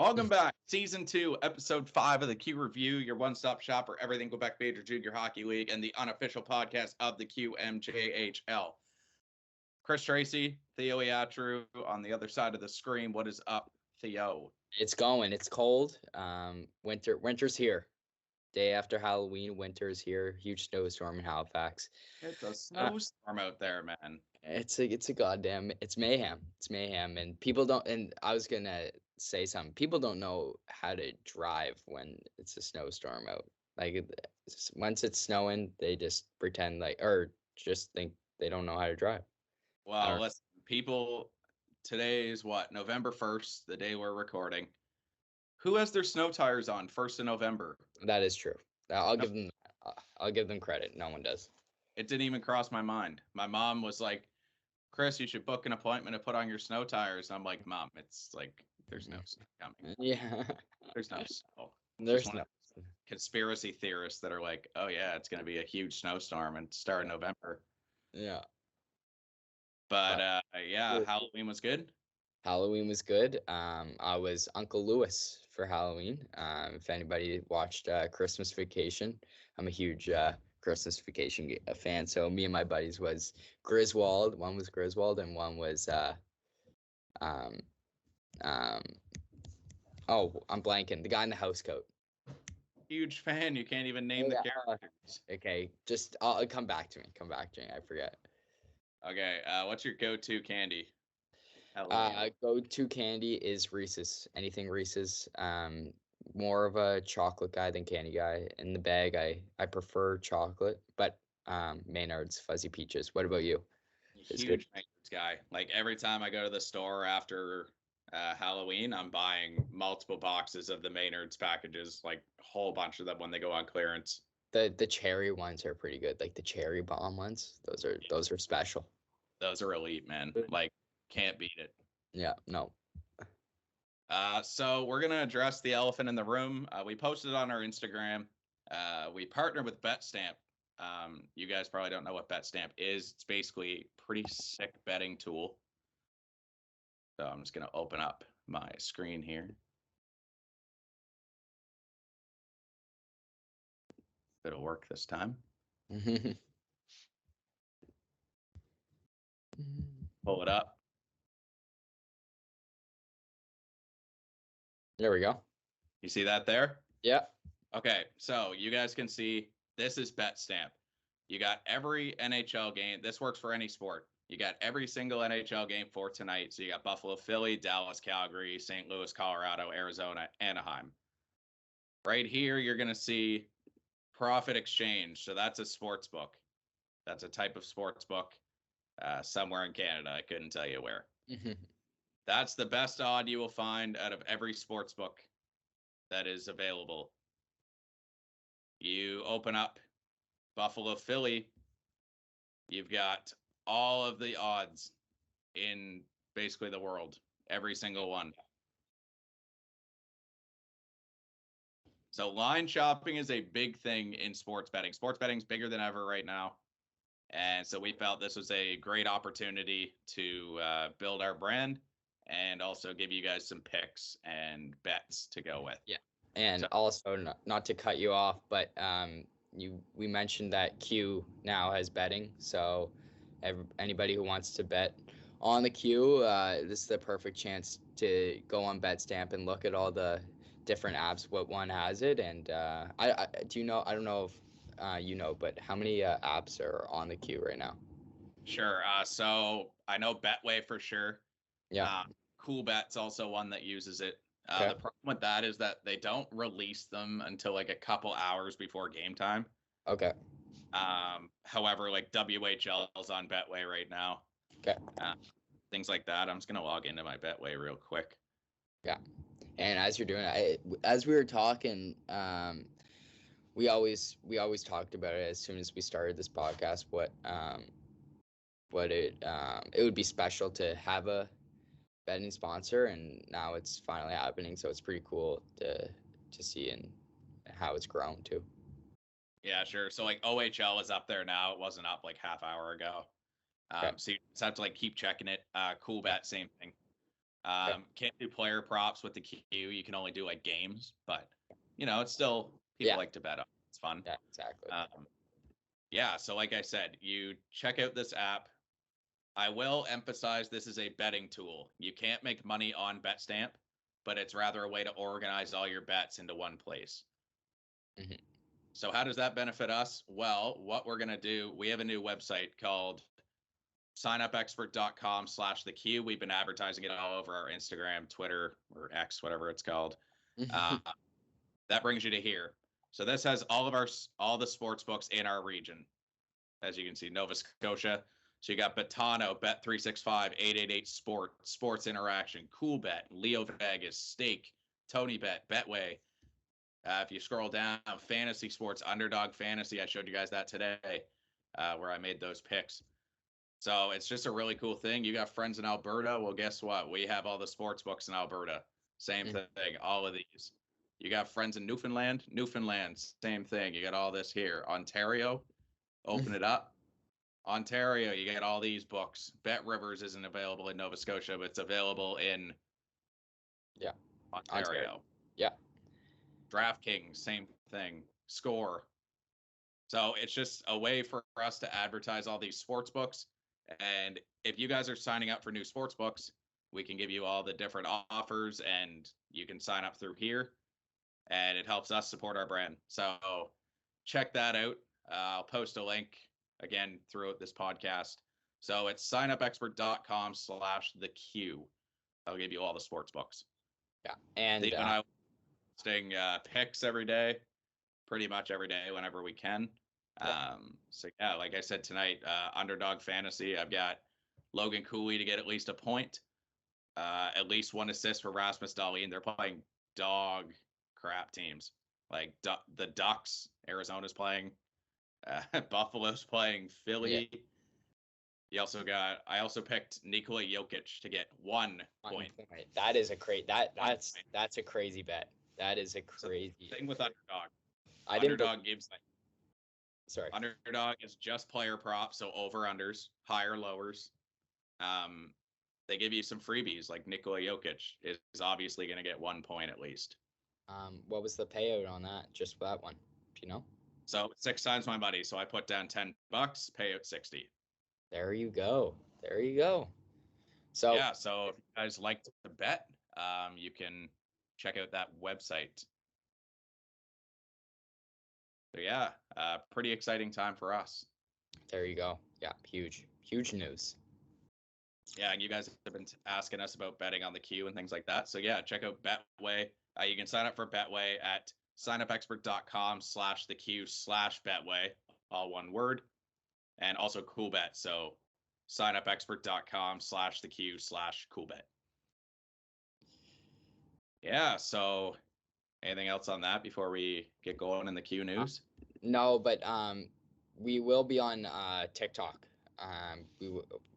Welcome back. Season 2, Episode 5 of the Q Review, your one-stop shop for everything Quebec Major Junior Hockey League and the unofficial podcast of the QMJHL. Chris Tracy, Theo Iatru on the other side of the screen. What is up, Theo? It's going. It's cold. Winter's here. Day after Halloween, winter's here. Huge snowstorm in Halifax. It's a snowstorm out there, man. It's a goddamn. It's mayhem. It's mayhem, and people don't. And I was gonna say something. People don't know how to drive when it's a snowstorm out. Like once it's snowing, they just pretend or just think they don't know how to drive. Well, listen, people. Today is what, November 1st, the day we're recording. Who has their snow tires on 1st of November? That is true. I'll give them credit. No one does. It didn't even cross my mind. My mom was like, Chris, you should book an appointment to put on your snow tires. I'm like, Mom, it's like, there's no snow coming. Yeah. There's no snow. There's no conspiracy theorists that are like, oh, yeah, it's going to be a huge snowstorm and start in November. Yeah. But yeah, Halloween was good. Halloween was good. I was Uncle Lewis for Halloween. If anybody watched Christmas Vacation, I'm a huge Christmas Vacation fan. So me and my buddies was Griswold. One was Griswold, and one was I'm blanking. The guy in the house coat. Huge fan. You can't even name the characters. Okay, just I'll come back to me. I forget. Okay, what's your go-to candy? Go-to candy is Reese's. Anything Reese's. More of a chocolate guy than candy guy. In the bag, I prefer chocolate, but Maynard's Fuzzy Peaches. What about you? Huge Maynard's guy. Like every time I go to the store after Halloween, I'm buying multiple boxes of the Maynard's packages, like a whole bunch of them when they go on clearance. The cherry ones are pretty good. Like the cherry bomb ones. Those are special. Those are elite, man. Like, can't beat it. Yeah, no. So we're going to address the elephant in the room. We posted on our Instagram. We partnered with BetStamp. You guys probably don't know what BetStamp is. It's basically a pretty sick betting tool. So I'm just going to open up my screen here. It'll work this time. Pull it up. There we go. You see that there? Yeah. Okay, so you guys can see this is BetStamp. You got every NHL game. This works for any sport. You got every single NHL game for tonight. So you got Buffalo, Philly, Dallas, Calgary, St. Louis, Colorado, Arizona, Anaheim. Right here, you're going to see Profit Exchange. So that's a sports book. That's a type of sports book somewhere in Canada. I couldn't tell you where. That's the best odd you will find out of every sports book that is available. You open up Buffalo, Philly. You've got all of the odds in basically the world. Every single one. So line shopping is a big thing in sports betting. Sports betting is bigger than ever right now. And so we felt this was a great opportunity to build our brand and also give you guys some picks and bets to go with. Yeah. And also, not to cut you off, but we mentioned that Q now has betting. So anybody who wants to bet on the Q, this is the perfect chance to go on BetStamp and look at all the different apps, what one has it. And I don't know if you know, but how many apps are on the Q right now? Sure. So I know Betway for sure. Yeah. Cool Bet's also one that uses it. Okay. The problem with that is that they don't release them until like a couple hours before game time. Okay. However, like WHL is on Betway right now. Okay. Things like that. I'm just gonna log into my Betway real quick. Yeah. And as you're doing it, as we were talking, we always talked about it as soon as we started this podcast. What it would be special to have a betting sponsor, and now it's finally happening. So it's pretty cool to see and how it's grown too. Yeah, sure. So like OHL is up there now. It wasn't up like half hour ago. Okay. So you just have to like keep checking it. Cool Bet, same thing. Can't do player props with the Q. You can only do like games, but it's still people like to bet on. It's fun. Yeah, exactly. Yeah. So like I said, you check out this app. I will emphasize this is a betting tool. You can't make money on BetStamp, but it's rather a way to organize all your bets into one place. Mm-hmm. So how does that benefit us? Well, what we're going to do, we have a new website called signupexpert.com/theq. We've been advertising it all over our Instagram, Twitter, or X, whatever it's called. That brings you to here. So this has all the sports books in our region. As you can see, Nova Scotia. So you got Betano, Bet365, 888 Sports Interaction, Coolbet, Leo Vegas, Stake, Tony Bet, Betway. If you scroll down, Fantasy Sports, Underdog Fantasy. I showed you guys that today, where I made those picks. So it's just a really cool thing. You got friends in Alberta. Well, guess what? We have all the sports books in Alberta. Same thing. All of these. You got friends in Newfoundland. Same thing. You got all this here. Ontario, open it up. Ontario, you get all these books. Bet Rivers isn't available in Nova Scotia, but it's available in Ontario. Yeah. DraftKings, same thing. Score. So it's just a way for us to advertise all these sports books. And if you guys are signing up for new sports books, we can give you all the different offers and you can sign up through here. And it helps us support our brand. So check that out. I'll post a link again throughout this podcast. So it's signupexpert.com/theq. I'll give you all the sports books. Yeah. And I'm posting picks every day, pretty much every day whenever we can. So yeah, like I said tonight, Underdog Fantasy, I've got Logan Cooley to get at least a point, at least one assist for Rasmus Dahlin. They're playing dog crap teams. Like the Ducks, Arizona's playing. Buffalo's playing Philly. Yeah. I also picked Nikola Jokic to get 1 point. That is that's a crazy bet. That is a crazy thing with Underdog. Underdog is just player props, so over-unders, higher lowers. They give you some freebies, like Nikola Jokic is obviously going to get 1 point at least. What was the payout on that? Just for that one, do you know? So 6 times my money. So I put down $10, payout 60. There you go. So yeah, so if you guys like to bet, you can check out that website. So yeah, pretty exciting time for us. There you go. Yeah, huge news. Yeah, and you guys have been asking us about betting on the Q and things like that. So yeah, check out Betway. You can sign up for Betway at signupexpert.com/theq/Betway, all one word, and also Coolbet. So signupexpert.com/theq/Coolbet. Yeah. So anything else on that before we get going in the Q news? No, but we will be on TikTok.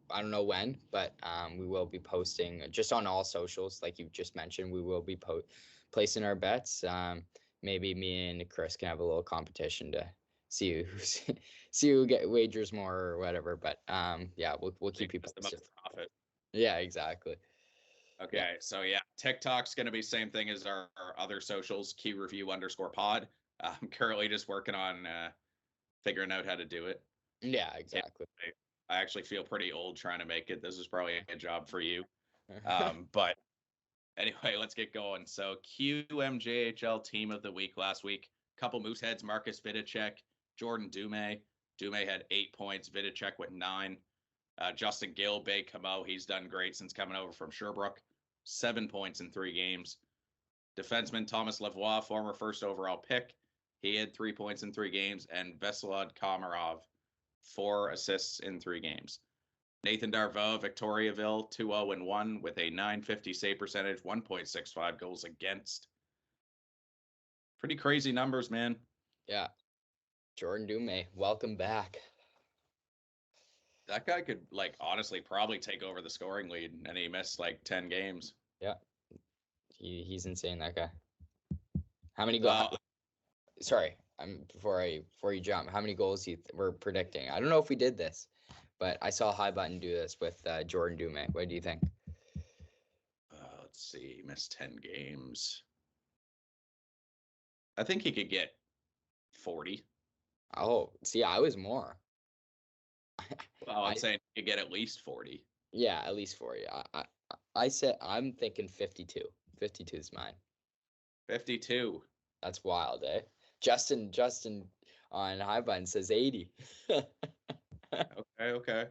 I don't know when, but we will be posting just on all socials, like you just mentioned. We will be placing our bets. Maybe me and Chris can have a little competition to see who get wagers more or whatever. But yeah, we'll keep you posted. Profit. Yeah, exactly. Okay, yeah. So yeah, TikTok's going to be same thing as our other socials, QReview_pod. I'm currently just working on figuring out how to do it. Yeah, exactly. I actually feel pretty old trying to make it. This is probably a job for you. But anyway, let's get going. So QMJHL team of the week last week. Couple Mooseheads, Marcus Vidicek, Jordan Dumais. Dumais had 8 points. Vidicek with 9. Justin Gill, Bay Camo, he's done great since coming over from Sherbrooke. 7 points in 3 games. Defenseman Thomas Lavoie, former first overall pick. He had 3 points in 3 games. And Veselad Komarov, 4 assists in 3 games. Nathan Darvaux, Victoriaville, 2-0-1 with a .950 save percentage, 1.65 goals against. Pretty crazy numbers, man. Yeah. Jordan Dumais, welcome back. That guy could, honestly probably take over the scoring lead, and he missed 10 games. Yeah. He's insane, that guy. How many goals? Sorry. Before you jump, how many goals we're predicting? I don't know if we did this, but I saw High Button do this with Jordan Dumais. What do you think? let's see, missed 10 games. I think he could get 40. Oh, see, I was more. Well, I'm saying he could get at least 40. Yeah, at least 40. I said I'm thinking 52. 52 is mine. 52. That's wild, eh? Justin on High Button says 80. Okay.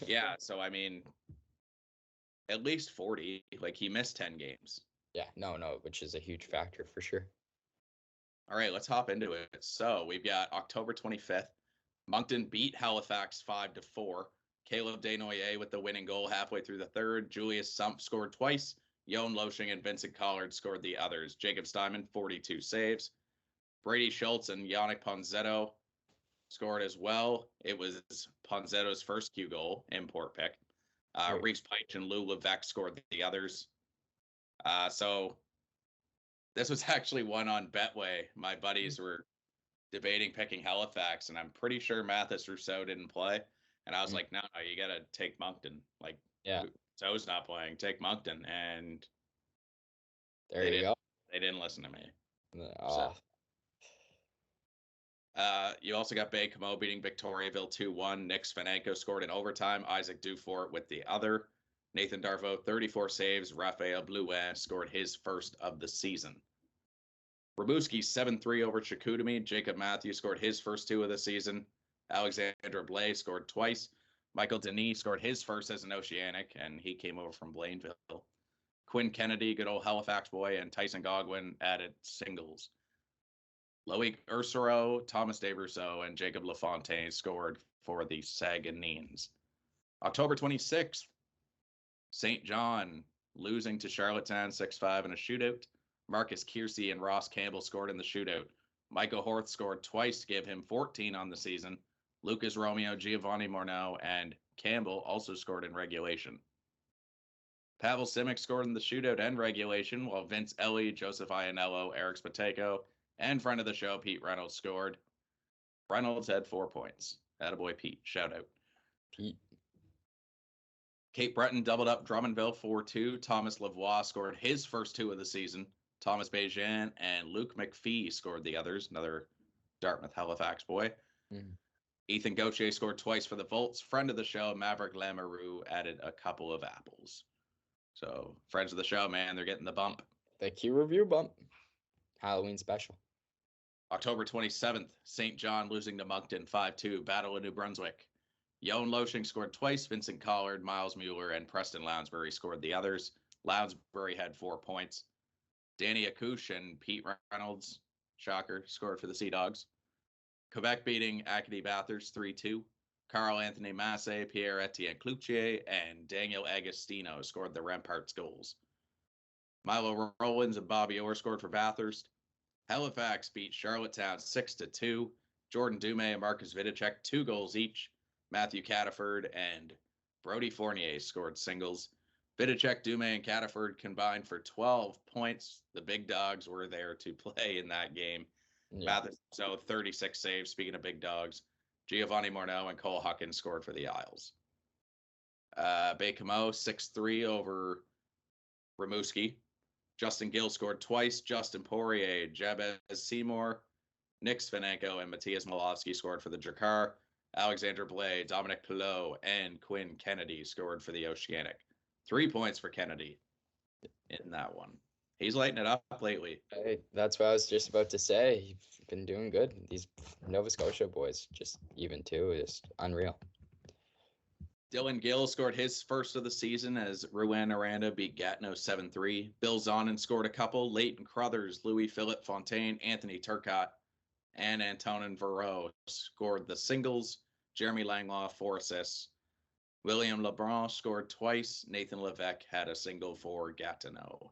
Yeah, so I mean, at least 40. Like, he missed 10 games. Yeah, no, which is a huge factor for sure. All right, let's hop into it. So we've got October 25th. Moncton beat Halifax 5-4. Caleb Desnoyers with the winning goal halfway through the third. Julius Sump scored twice. Johan Loshing and Vincent Collard scored the others. Jacob Steinman, 42 saves. Brady Schultz and Yannick Ponzetto scored as well. It was Ponzetto's first Q goal, import pick. Reese Pike and Lou Levesque scored the others. So this was actually one on Betway. My buddies were debating picking Halifax, and I'm pretty sure Mathis Rousseau didn't play. And I was like, no, you got to take Moncton. Like, yeah, Rousseau's not playing. Take Moncton. And there you go. They didn't listen to me. Oh. You also got Bay Camo beating Victoriaville 2-1. Nick Svenenko scored in overtime. Isaac Dufort with the other. Nathan Darvo, 34 saves. Raphael Blouin scored his first of the season. Rimouski 7-3 over Chicoutimi. Jacob Matthews scored his first two of the season. Alexandra Blais scored twice. Michael Denis scored his first as an Oceanic, and he came over from Blainville. Quinn Kennedy, good old Halifax boy, and Tyson Godwin added singles. Loic Ursero, Thomas DeRousseau, and Jacob LaFontaine scored for the Saguenayens. October 26th, St. John losing to Charlottetown 6-5 in a shootout. Marcus Kiersey and Ross Campbell scored in the shootout. Michael Horth scored twice to give him 14 on the season. Lucas Romeo, Giovanni Morneau, and Campbell also scored in regulation. Pavel Simic scored in the shootout and regulation, while Vince Ellie, Joseph Ianello, Eric Spateko, and friend of the show, Pete Reynolds, scored. Reynolds had 4 points. Attaboy, Pete. Shout out. Pete. Cape Breton doubled up Drummondville 4-2. Thomas Lavoie scored his first two of the season. Thomas Bejean and Luke McPhee scored the others. Another Dartmouth Halifax boy. Ethan Gauthier scored twice for the Volts. Friend of the show, Maverick Lamoureux, added a couple of apples. So, friends of the show, man, they're getting the bump. The Q review bump. Halloween special. October 27th, St. John losing to Moncton 5-2. Battle of New Brunswick. Johan Loshing scored twice. Vincent Collard, Miles Mueller, and Preston Lounsbury scored the others. Lounsbury had 4 points. Danny Akouche and Pete Reynolds, shocker, scored for the Sea Dogs. Quebec beating Acadie Bathurst 3-2. Carl Anthony Massé, Pierre-Etienne Cloutier, and Daniel Agostino scored the Remparts goals. Milo Rowlands and Bobby Orr scored for Bathurst. Halifax beat Charlottetown 6-2. Jordan Dumais and Marcus Vidicek, 2 goals each. Matthew Cataford and Brody Fournier scored singles. Vidicek, Dumais, and Cataford combined for 12 points. The big dogs were there to play in that game. Yeah. So 36 saves, speaking of big dogs. Giovanni Morneau and Cole Huckins scored for the Isles. Bay Camo 6-3 over Rimouski. Justin Gill scored twice. Justin Poirier, Jabez Seymour, Nick Svenenko, and Matthias Malofsky scored for the Drakkar. Alexandre Blais, Dominic Pilot, and Quinn Kennedy scored for the Oceanic. 3 points for Kennedy in that one. He's lighting it up lately. Hey, that's what I was just about to say. He's been doing good. These Nova Scotia boys, just even too, just unreal. Dylan Gill scored his first of the season as Rouen Aranda beat Gatineau 7-3. Bill Zonin scored a couple. Leighton Crothers, Louis Philippe Fontaine, Anthony Turcotte, and Antonin Verreau scored the singles. Jeremy Langlaw, 4 assists. William Lebrun scored twice. Nathan Levesque had a single for Gatineau.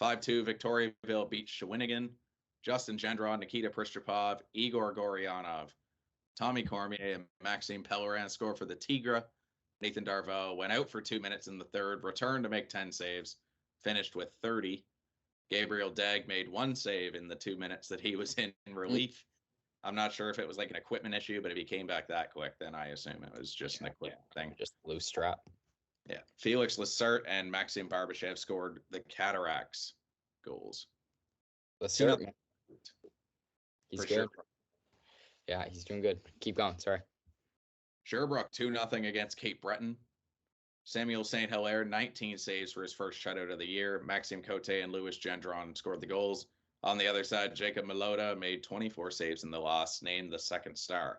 5-2, Victoriaville beat Shawinigan. Justin Gendron, Nikita Pristupov, Igor Goryanov, Tommy Cormier, and Maxime Pellerin scored for the Tigre. Nathan Darvo went out for 2 minutes in the third, returned to make 10 saves, finished with 30. Gabriel Dagg made 1 save in the 2 minutes that he was in relief. I'm not sure if it was like an equipment issue, but if he came back that quick, then I assume it was just an equipment thing. Just loose strap. Yeah. Felix Lessert and Maxim Barbashev scored the Cataracts goals. Lessert, man. He's for good. sure. Yeah, he's doing good. Keep going. Sorry. Sherbrooke 2-0 against Cape Breton. Samuel St. Hilaire, 19 saves for his first shutout of the year. Maxime Cote and Louis Gendron scored the goals. On the other side, Jacob Melota made 24 saves in the loss, named the second star.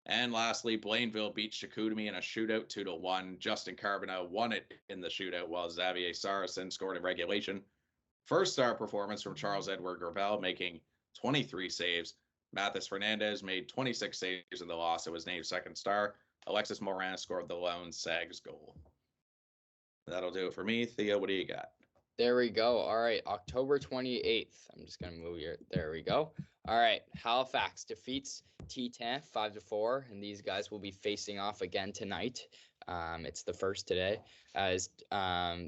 And lastly, Blainville beat Chicoutimi in a shootout 2-1. Justin Carbonell won it in the shootout while Xavier Saracen scored in regulation. First star performance from Charles Edward Gravel, making 23 saves. Mathis Fernandez made 26 saves in the loss and was named second star. Alexis Morin scored the lone Sags goal. That'll do it for me. Theo, what do you got? There we go. All right, October 28th. I'm just going to move here. There we go. All right, Halifax defeats T10 5-4, and these guys will be facing off again tonight. It's the first today. As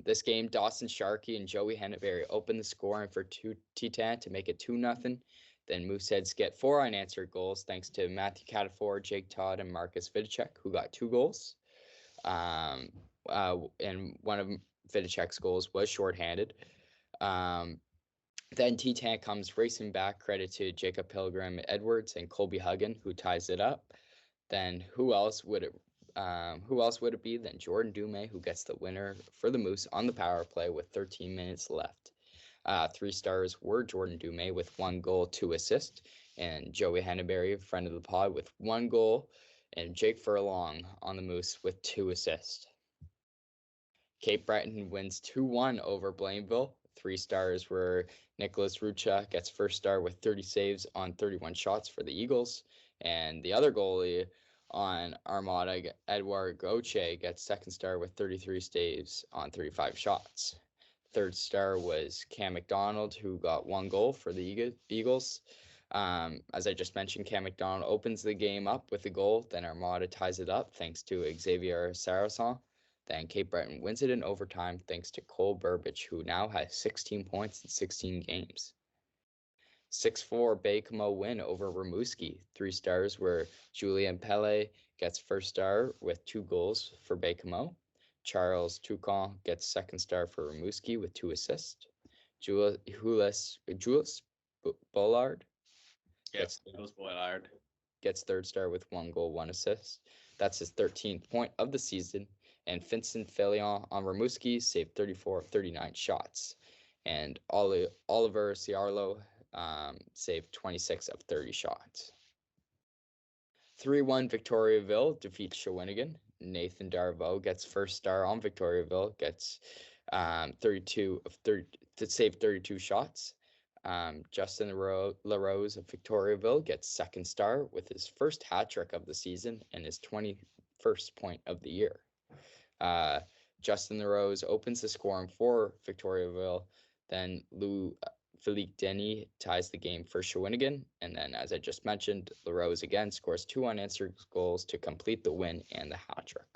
this game, Dawson Sharkey and Joey Henneberry open the scoring for T10 to make it 2-0. Then Mooseheads get 4 unanswered goals thanks to Matthew Catafor, Jake Todd, and Marcus Vidicek, who got 2 goals. And one of Vidicek's goals was shorthanded. Then T10 comes racing back, credit to Jacob Pilgrim Edwards and Colby Huggan, who ties it up. Then who else would it be than Jordan Dumais, who gets the winner for the Moose on the power play with 13 minutes left. 3 stars were Jordan Dumais with 1 goal, 2 assists, and Joey Henneberry, friend of the pod, with 1 goal, and Jake Furlong on the Moose with 2 assists. Cape Breton wins 2-1 over Blainville. 3 stars were Nicholas Rucha, gets first star with 30 saves on 31 shots for the Eagles. And the other goalie on Armada, Edouard Gauthier, gets second star with 33 saves on 35 shots. Third star was Cam McDonald, who got 1 goal for the Eagles. As I just mentioned, Cam McDonald opens the game up with a goal. Then Armada ties it up thanks to Xavier Saracen. Then Cape Breton wins it in overtime thanks to Cole Burbage, who now has 16 points in 16 games. 6-4 Baie-Comeau win over Rimouski. 3 stars were Julien Pelle, gets first star with 2 goals for Baie-Comeau. Charles Toucan gets second star for Rimouski with 2 assists. Jules Bollard gets third star with 1 goal, 1 assist. That's his 13th point of the season. And Vincent Felion on Rimouski saved 34 of 39 shots. And Oliver Ciarlo saved 26 of 30 shots. 3-1 Victoriaville defeats Shawinigan. Nathan Darvaux gets first star on Victoriaville, gets 32 of 30 to save 32 shots. Justin LaRose of Victoriaville gets second star with his first hat trick of the season and his 21st point of the year. Justin LaRose opens the scoring for Victoriaville. Then Philippe Denny ties the game for Shawinigan. And then, as I just mentioned, LaRose again scores 2 unanswered goals to complete the win and the hat trick.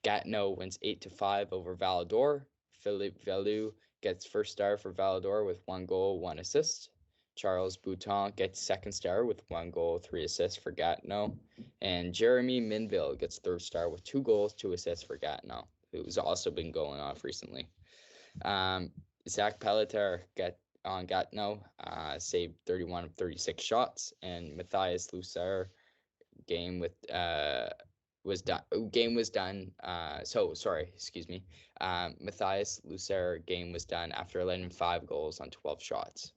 Gatineau wins 8-5 over Val-d'Or. Philippe Velou gets first star for Val-d'Or with 1 goal, 1 assist. Charles Bouton gets second star with 1 goal, 3 assists for Gatineau. And Jeremy Minville gets third star with 2 goals, 2 assists for Gatineau, who's also been going off recently. Zach Pelletier on Gatineau saved 31 of 36 shots, and Matthias Lucer Matthias Lucer game was done after letting 5 goals on 12 shots.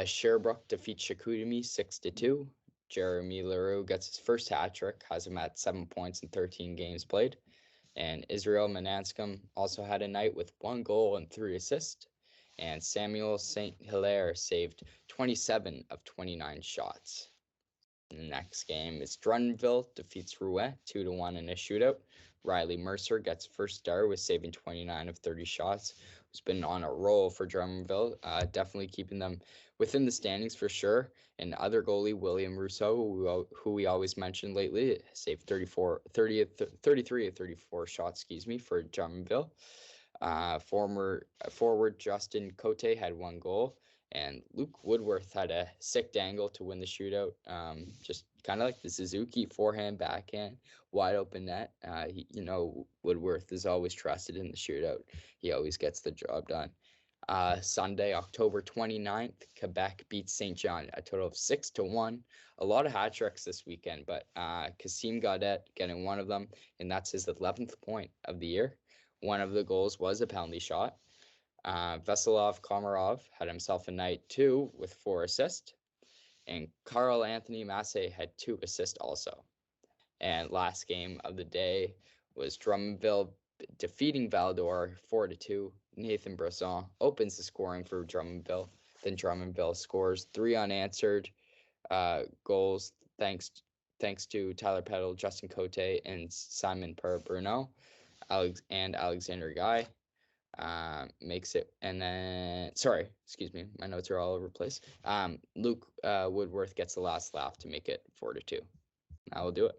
Sherbrooke defeats Chicoutimi 6-2. Jeremy Leroux gets his first hat trick, has him at 7 points in 13 games played. And Israel Mananscombe also had a night with 1 goal and 3 assists. And Samuel St. Hilaire saved 27 of 29 shots. The next game is Drummondville defeats Rouen 2-1 in a shootout. Riley Mercer gets first star with saving 29 of 30 shots. Who's been on a roll for Drummondville, definitely keeping them within the standings for sure. And other goalie William Rousseau, who we always mention lately, saved 33 of 34 shots, for Drummondville. Forward Justin Cote had 1 goal, And Luke Woodworth had a sick dangle to win the shootout. Just kind of like the Suzuki forehand, backhand, wide open net. Woodworth is always trusted in the shootout. He always gets the job done. Sunday, October 29th, Quebec beats St. John, a total of 6-1. A lot of hat tricks this weekend, but Kasim Gaudet getting one of them, and that's his 11th point of the year. One of the goals was a penalty shot. Veselov Komarov had himself a night too with 4 assists, and Carl Anthony Massey had 2 assists also. And last game of the day was Drummondville defeating Val-d'Or 4-2. Nathan Bresson opens the scoring for Drummondville. Then Drummondville scores 3 unanswered goals thanks to Tyler Peddle, Justin Cote, and Simon Per-Bruno, and Alexander Guy. Makes it, and then excuse me, my notes are all over the place. Luke Woodworth gets the last laugh to make it 4-2. I will do it.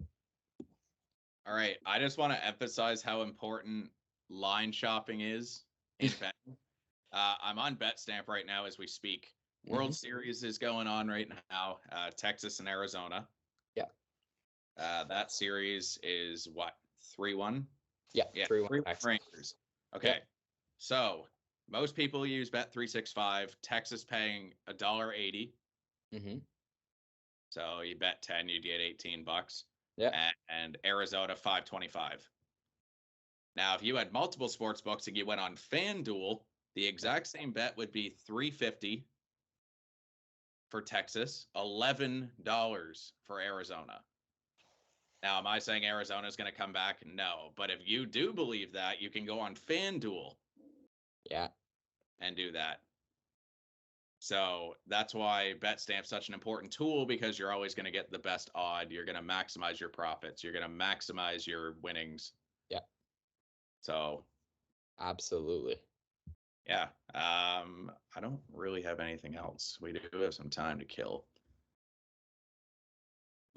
All right, I just want to emphasize how important line shopping is in betting. I'm on BetStamp right now as we speak. World Series is going on right now. Texas and Arizona. Yeah. That series is what, 3-1? Yeah, 3-1 Rangers. Okay. Yeah. So most people use Bet365. Texas paying $1.80. So you bet 10, you get $18. Yeah. And Arizona $5.25. Now, if you had multiple sports books and you went on FanDuel, the exact same bet would be $3.50 for Texas, $11 for Arizona. Now, am I saying Arizona is going to come back? No. But if you do believe that, you can go on FanDuel. Yeah. And do that. So that's why BetStamp's such an important tool, because you're always going to get the best odd. You're going to maximize your profits. You're going to maximize your winnings. Yeah. So. Absolutely. Yeah. I don't really have anything else. We do have some time to kill.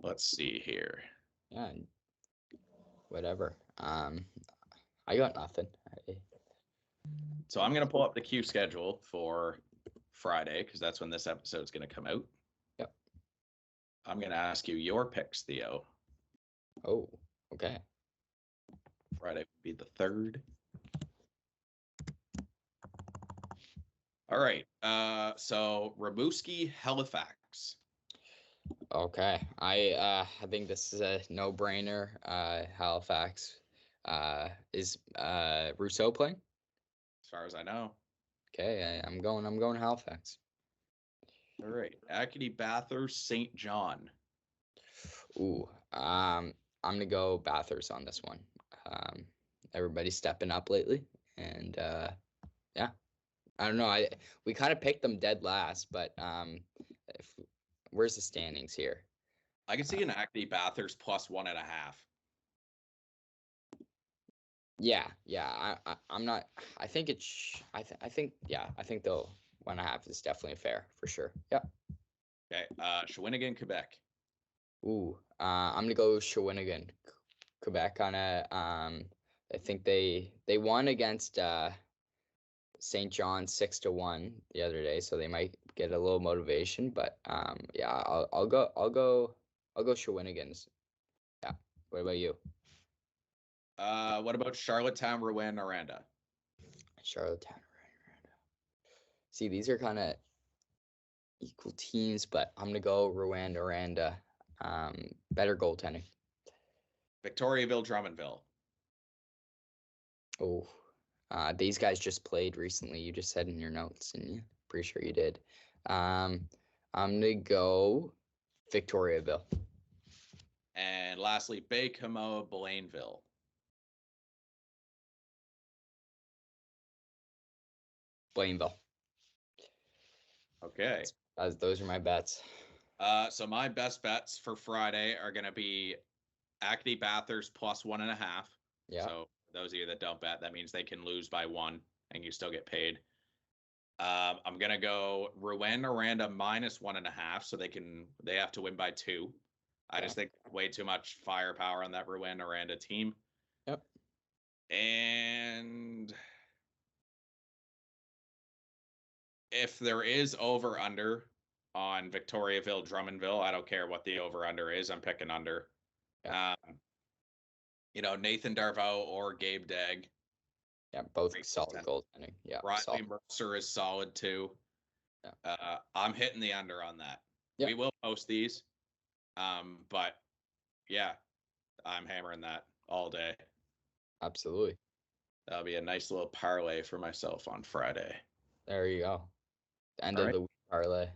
Let's see here. Yeah. Whatever. I got nothing. So I'm going to pull up the Q schedule for Friday, because that's when this episode is going to come out. Yep. I'm going to ask you your picks, Theo. Oh, okay. Friday would be the 3rd. All right. So Rimouski, Halifax. Okay. I think this is a no-brainer. Halifax. Is Rousseau playing? As far as I know. Okay, I'm going Halifax. All right. Acadie Bathurst, St. John. Ooh. I'm gonna go Bathurst on this one. Everybody's stepping up lately, and yeah. I don't know. We kind of picked them dead last, but where's the standings here? I can see an Acadie Bathurst plus 1.5. Yeah. I'm not. I think it's. I think they'll 1.5 is definitely fair for sure. Yeah. Okay. Shawinigan, Quebec. Ooh. I'm gonna go Shawinigan, Quebec on a. I think they won against St. John 6-1 the other day, so they might get a little motivation. But yeah, I'll go Shawinigan's. Yeah. What about you? What about Charlottetown, Rouen, Noranda? Charlottetown, Rouen. See, these are kind of equal teams, but I'm gonna go Rouen, Noranda. Better goaltending. Victoriaville, Drummondville. Oh, these guys just played recently. You just said in your notes, and you pretty sure you did. I'm gonna go Victoriaville. And lastly, Baie-Comeau, Blainville. Blainville. Okay. Those are my bets. So my best bets for Friday are going to be Acadie Bathurst plus 1.5. Yeah. So those of you that don't bet, that means they can lose by 1 and you still get paid. I'm going to go Rouen, Noranda minus 1.5. So they have to win by 2. I just think way too much firepower on that Rouen, Noranda team. Yep. And if there is over under on Victoriaville, Drummondville, I don't care what the over under is. I'm picking under. Yeah. Nathan Darveau or Gabe Degg. Yeah, both solid goaltending. Yeah. Riley Mercer is solid too. Yeah. I'm hitting the under on that. Yeah. We will post these. But yeah, I'm hammering that all day. Absolutely. That'll be a nice little parlay for myself on Friday. There you go. End of the week parlay.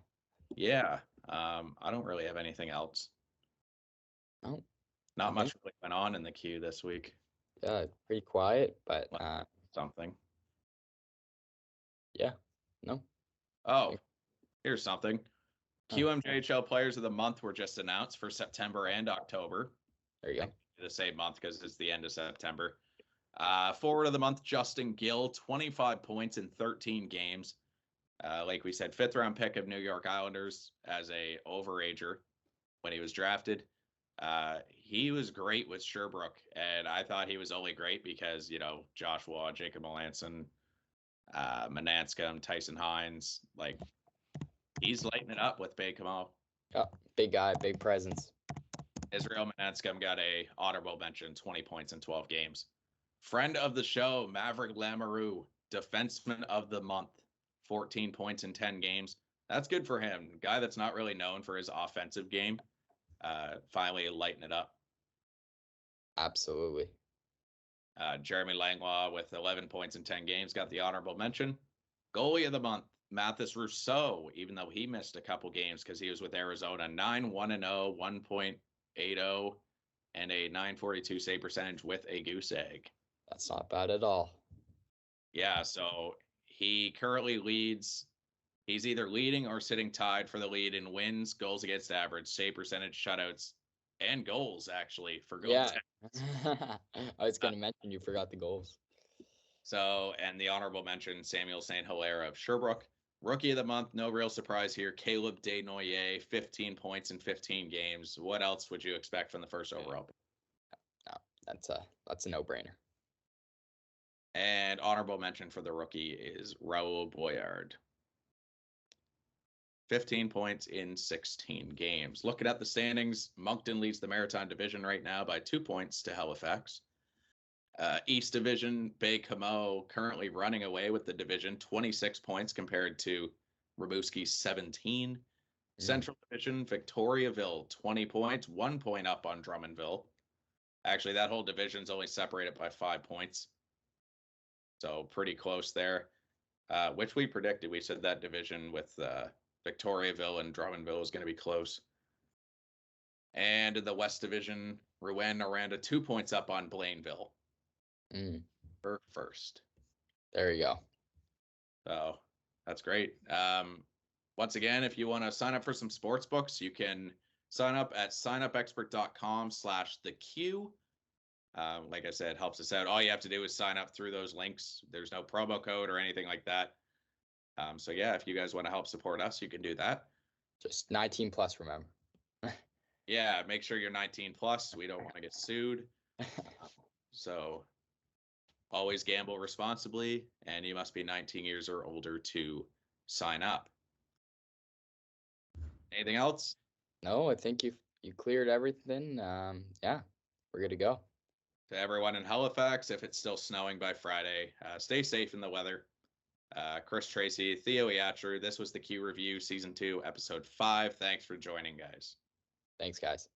Yeah. I don't really have anything else. No. Not much really went on in the queue this week. Yeah, pretty quiet, but something. Yeah. No. Oh, here's something. QMJHL Players of the Month were just announced for September and October. There you go. The same month because it's the end of September. Forward of the month, Justin Gill, 25 points in 13 games. Like we said, 5th round pick of New York Islanders as a overager when he was drafted. He was great with Sherbrooke, and I thought he was only great because, Joshua, Jacob Melanson, Mananscombe, Tyson Hines, like he's lighting it up with Baie-Comeau. Yeah, big guy, big presence. Israel Mananscombe got a honorable mention, 20 points in 12 games. Friend of the show, Maverick Lamoureux, defenseman of the month, 14 points in 10 games. That's good for him. Guy that's not really known for his offensive game, finally lighting it up. Absolutely. Jeremy Langlois with 11 points in 10 games got the honorable mention. Goalie of the month, Mathis Rousseau, even though he missed a couple games because he was with Arizona, 9-1-0, 1.80, and a 942 save percentage with a goose egg. That's not bad at all. Yeah, so he currently leads. He's either leading or sitting tied for the lead in wins, goals against average, save percentage, shutouts, and goals, actually, for goals. Yeah. I was going to mention you forgot the goals. So, and the honorable mention, Samuel St. Hilaire of Sherbrooke. Rookie of the month, no real surprise here. Caleb Desnoyers, 15 points in 15 games. What else would you expect from the first overall? No, that's a no-brainer. And honorable mention for the rookie is Raul Boyard. 15 points in 16 games. Looking at the standings, Moncton leads the Maritime Division right now by 2 points to Halifax. East Division, Baie-Comeau currently running away with the division, 26 points compared to Rimouski's 17. Central Division, Victoriaville, 20 points, 1 point up on Drummondville. Actually, that whole division's only separated by 5 points. So pretty close there, which we predicted. We said that division with Victoriaville and Drummondville is going to be close. And in the West Division, Rouen-Noranda 2 points up on Blainville. For first. There you go. So that's great. Once again, if you want to sign up for some sports books, you can sign up at signupexpert.com/theq. Like I said, helps us out. All you have to do is sign up through those links. There's no promo code or anything like that. So yeah, if you guys want to help support us, you can do that. Just 19 plus, remember. Yeah, make sure you're 19 plus. We don't want to get sued. So always gamble responsibly, and you must be 19 years or older to sign up. Anything else? No, I think you cleared everything. Yeah, we're good to go. To everyone in Halifax, if it's still snowing by Friday, stay safe in the weather. Chris Tracy, Theo Iatru, this was the Q Review, Season 2, Episode 5. Thanks for joining, guys. Thanks, guys.